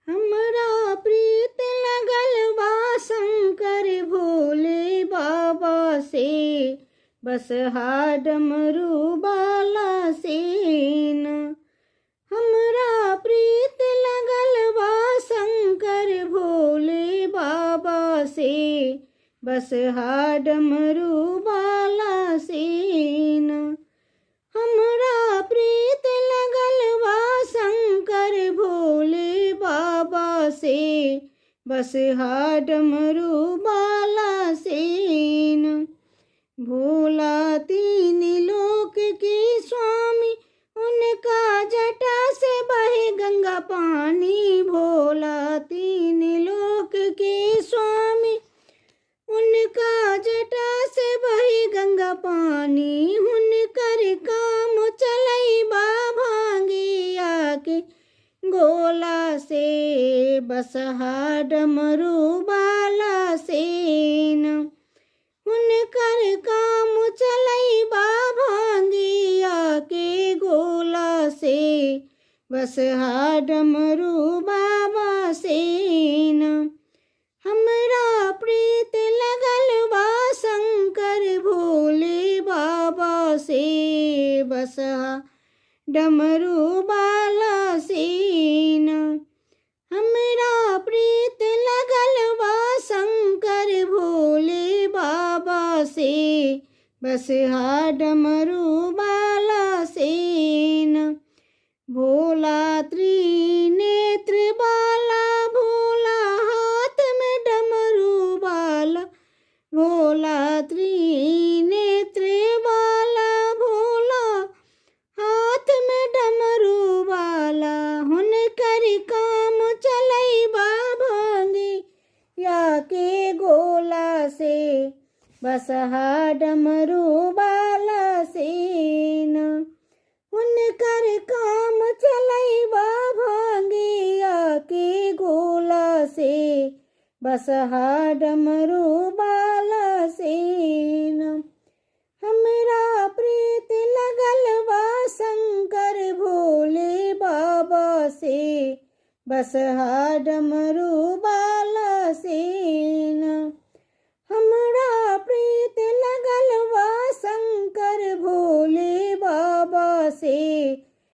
हमरा प्रीत लगल बा शंकर भोले बाबा से, बसहा डमरू बाला से न। हमरा प्रीत लगल बा शंकर भोले बाबा से, बसहा डमरू बाला से न। हमरा प्रीत लगल बा शंकर भोले बाबा से, बसहा डमरू बाला से न। भोला तीन लोक के स्वामी, उनका जटा से बहे गंगा पानी। भोला तीन लोक के स्वामी, उनका जटा से बहे गंगा पानी। हुनकर काम चलई बा भांगे आके गोला से, बसहा डमरू बाला से न। हुनकर काम चलई बा भांगे आके गोला से, बसहा डमरू बाबा से न। हमरा प्रीत लगल बा शंकर भोले बाबा से, बसहा डमरू बाला से न। हमरा प्रीत लगल बा शंकर भोले बाबा से, बसहा डमरू बाला से न। भोला त्रिनेत्र बाला, भोला हाथ में डमरू बाला। भोला त्रिनेत्र बाला, भोला हाथ में डमरू बाला। हुनकर काम चलई बा भांगे या के गोला से, बसहा डमरू बाला से न। हुनकर काम चलई बा भांगे या के गोला से, बसहा डमरू बाला से न। हमरा प्रीत लगल बा शंकर भोले बाबा से, बसहा डमरू बाला से न। हमरा प्रीत लगल बा शंकर भोले बाबा से,